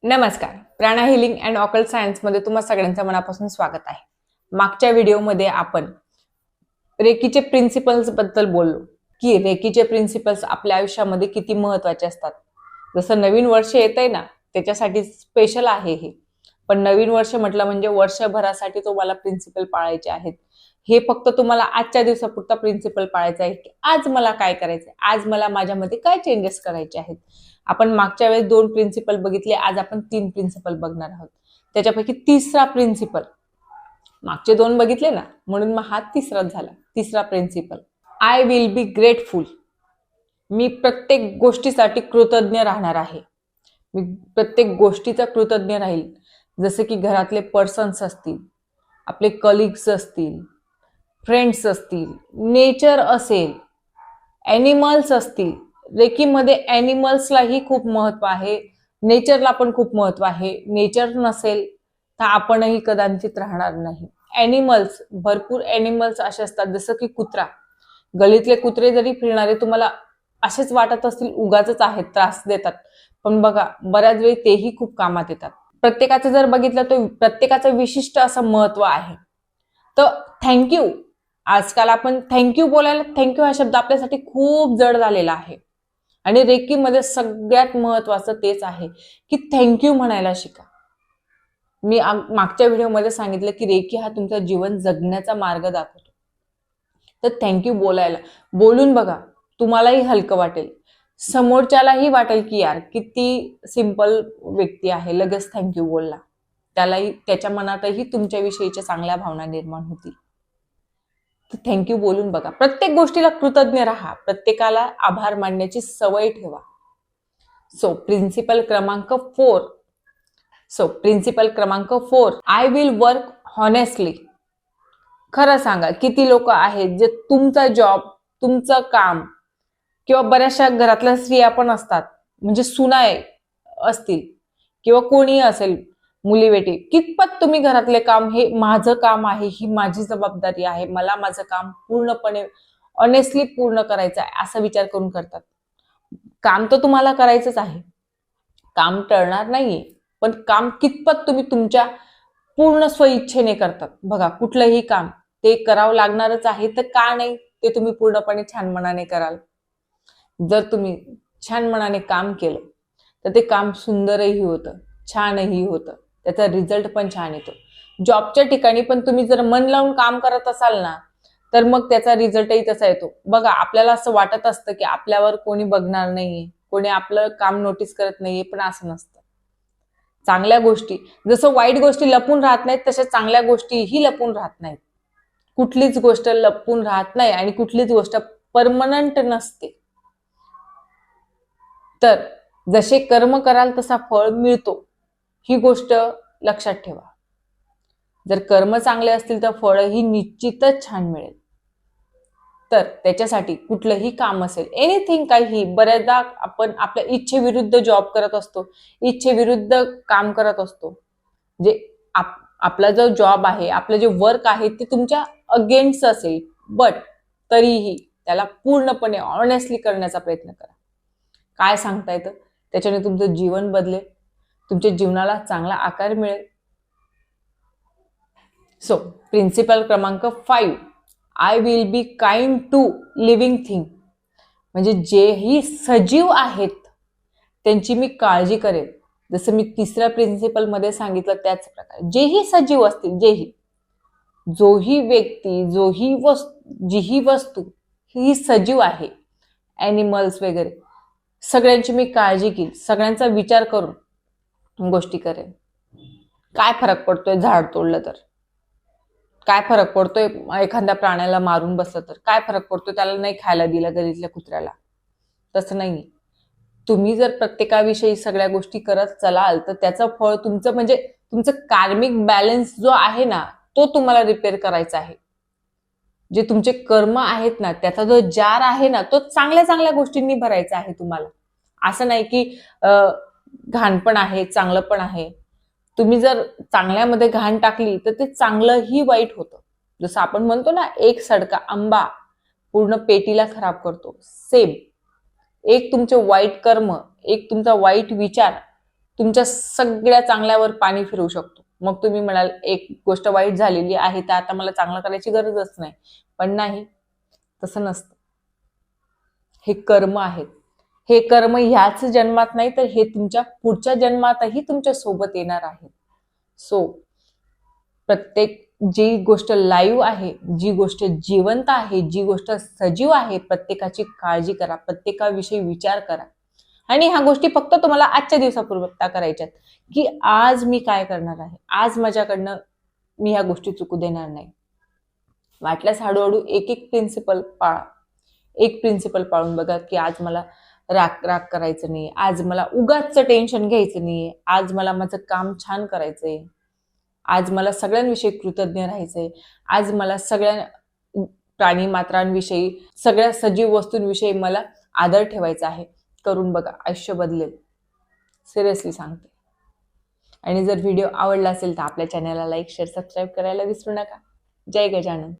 नमस्कार. प्राणा healing and occult science मध्ये तुम्हा सगळ्यांचं मनापासून स्वागत आहे. मागच्या व्हिडिओमध्ये आपण रेकीचे प्रिन्सिपल्स बद्दल बोललो की रेकीचे प्रिन्सिपल्स आपल्या आयुष्यामध्ये किती महत्त्वाचे असतात. जसं नवीन वर्ष येतंय ना, त्याच्यासाठी स्पेशल आहे हे. पण नवीन वर्ष म्हटलं म्हणजे वर्षभरासाठी तुम्हाला प्रिन्सिपल पाळायचे आहेत. हे फक्त तुम्हाला आजच्या दिवसापुरता प्रिन्सिपल पाळायचा आहे की आज मला काय करायचंय, आज मला माझ्यामध्ये काय चेंजेस करायचे आहेत. आपण मागच्या वेळेस 2 प्रिन्सिपल बघितले, आज आपण 3 प्रिन्सिपल बघणार आहोत. त्याच्यापैकी तिसरा प्रिन्सिपल, मागचे 2 बघितले ना, म्हणून मग हा तिसराच झाला. तिसरा principle, I will be grateful. मी प्रत्येक गोष्टीसाठी कृतज्ञ राहणार आहे. मी प्रत्येक गोष्टीचा कृतज्ञ राहील. जसे की घरातले पर्सन्स असतील, आपले कलिग्स असतील, फ्रेंड्स असतील, नेचर असेल, ॲनिमल्स असतील. रेकीमध्ये ॲनिमल्सलाही खूप महत्व आहे, नेचरला पण खूप महत्व आहे. नेचर नसेल तर आपणही कदाचित राहणार नाही. ॲनिमल्स, भरपूर ॲनिमल्स असे असतात, जसं की कुत्रा. गलीतले कुत्रे जरी फिरणारे तुम्हाला असेच वाटत असतील उगाचच आहेत, त्रास देतात, पण बघा बऱ्याच वेळी तेही खूप कामात येतात. प्रत्येकाचं जर बघितलं तर प्रत्येकाचं विशिष्ट असं महत्व आहे. तर थँक्यू, आजकाल आपण थँक्यू बोलायला, थँक्यू हा शब्द आपल्यासाठी खूप जड झालेला आहे. आणि रेकीमध्ये सगळ्यात महत्वाचं तेच आहे की थँक्यू म्हणायला शिका. मी मागच्या व्हिडिओमध्ये सांगितलं की रेकी हा तुमचं जीवन जगण्याचा मार्ग दाखवतो. तर थँक्यू बोलून बघा, तुम्हालाही हलकं वाटेल, समोरच्यालाही वाटेल की यार किती सिंपल व्यक्ती आहे, लगेच थँक्यू बोलला. त्यालाही, त्याच्या मनातही तुमच्याविषयीच्या चांगल्या भावना निर्माण होतील. तर थँक्यू बोलून बघा. प्रत्येक गोष्टीला कृतज्ञ राहा. प्रत्येकाला आभार मानण्याची सवय ठेवा. प्रिन्सिपल क्रमांक 4, आय विल वर्क हॉनेस्टली. खरं सांगा, किती लोक आहेत जे तुमचा जॉब, तुमचं काम, किंवा बऱ्याचशा घरातल्या स्त्रिया पण असतात, म्हणजे सुना असतील किंवा कोणी असेल, मुली बेटी, कितपत तुम्ही घरातले काम, हे माझं काम आहे, ही माझी जबाबदारी आहे, मला माझं काम पूर्णपणे ऑनेस्टली पूर्ण करायचं आहे, असा विचार करून करतात. काम तर तुम्हाला करायचंच आहे, काम टळणार नाहीये, पण काम कितपत तुम्ही तुमच्या पूर्ण स्वइच्छेने करतात. बघा, कुठलंही काम ते करावं लागणारच आहे, तर का नाही ते तुम्ही पूर्णपणे छान मनाने कराल. जर तुम्ही छान मनाने काम केलं तर ते काम सुंदरही होतं, छानही होतं, त्याचा रिझल्ट पण छान येतो. जॉबच्या ठिकाणी पण तुम्ही जर मन लावून काम करत असाल ना, तर मग त्याचा रिझल्टही तसा येतो. बघा, आपल्याला असं वाटत असतं की आपल्यावर कोणी बघणार नाहीये, कोणी आपलं काम नोटीस करत नाहीये, पण असं नसतं. चांगल्या गोष्टी, जसं वाईट गोष्टी लपून राहत नाहीत, तशा चांगल्या गोष्टीही लपून राहत नाहीत. कुठलीच गोष्ट लपून राहत नाही आणि कुठलीच गोष्ट परमनंट नसते. तर जसे कर्म कराल तसा फळ मिळतो, ही गोष्ट लक्षात ठेवा. जर कर्म चांगले असतील तर फळही निश्चितच छान मिळेल. तर त्याच्यासाठी कुठलंही काम असेल, एनिथिंग, काही, बऱ्याचदा आपण आपल्या इच्छेविरुद्ध जॉब करत असतो, इच्छेविरुद्ध काम करत असतो. जे आपला जो जॉब आहे, आपलं जे वर्क आहे, ते तुमच्या अगेन्स्ट असेल, बट तरीही त्याला पूर्णपणे ऑनेस्टली करण्याचा प्रयत्न करा. काय सांगता येतं, त्याच्याने तुमचं जीवन बदलेल, तुमच्या जीवनाला चांगला आकार मिळेल. प्रिन्सिपल क्रमांक 5, I will be kind to living thing. म्हणजे जेही सजीव आहेत त्यांची मी काळजी करेल. जसं मी तिसऱ्या प्रिन्सिपल मध्ये सांगितलं त्याच प्रकारे, जेही सजीव असतील, जोही व्यक्ती, जीही वस्तू ही सजीव आहे, ॲनिमल्स वगैरे, सगळ्यांची मी काळजी घेईल, सगळ्यांचा विचार करून गोष्टी करेन. काय फरक पडतोय झाड तोडलं तर, काय फरक पडतोय एखाद्या प्राण्याला मारून बसलं तर, काय फरक पडतोय त्याला नाही खायला दिलं गलीतल्या कुत्र्याला? तसं नाही. तुम्ही जर प्रत्येकाविषयी सगळ्या गोष्टी करत चलाल तर त्याचं फळ तुमचं, म्हणजे तुमचं कार्मिक बॅलन्स जो आहे ना, तो तुम्हाला रिपेअर करायचा आहे. जे तुमचे कर्म आहेत ना, त्याचा जो जार आहे ना, तो चांगल्या चांगल्या गोष्टींनी भरायचा आहे तुम्हाला. असं नाही की घाण पण आहे, चांगलं पण आहे. तुम्ही जर चांगल्यामध्ये घाण टाकली तर ते चांगलंही वाईट होतं. जसं आपण म्हणतो ना, एक सडका आंबा पूर्ण पेटीला खराब करतो, सेम एक तुमचे वाईट कर्म, एक तुमचा वाईट विचार तुमच्या सगळ्या चांगल्यावर पाणी फिरवू शकतो. मग तुम्ही म्हणाल एक गोष्ट वाईट झालेली आहे तर आता मला चांगलं करायची गरजच नाही, पण नाही, तसं नसतं. हे कर्म आहेत. हे कर्म ह्याच जन्मात नाही तर हे तुमच्या पुढच्या जन्मातही तुमच्या सोबत येणार आहेत. सो प्रत्येक जी गोष्ट लाईव्ह आहे, जी गोष्ट जिवंत आहे, जी गोष्ट सजीव आहे, प्रत्येकाची काळजी करा, प्रत्येकाविषयी विचार करा. आणि ह्या गोष्टी फक्त तुम्हाला आजच्या दिवसापुरता करायच्यात, की आज मी काय करणार आहे, आज माझ्याकडनं मी ह्या गोष्टी चुकू देणार नाही. वाटल्यास हळूहळू एक एक प्रिन्सिपल पाळा. एक प्रिन्सिपल पाळून बघा, की आज मला राग राग करायचं नाही, आज मला उगाचचं टेन्शन घ्यायचं नाही, आज मला माझं काम छान करायचंय, आज मला सगळ्यांविषयी कृतज्ञ राहायचंय, आज मला सगळ्या प्राणी मात्रांविषयी, सगळ्या सजीव वस्तूंविषयी मला आदर ठेवायचा आहे. करून बघा, आयुष्य बदलेल. सिरियसली सांगते. आणि जर व्हिडिओ आवडला असेल तर आपल्या चॅनलला लाईक, शेअर, सबस्क्राईब करायला विसरू नका. जय गजानन.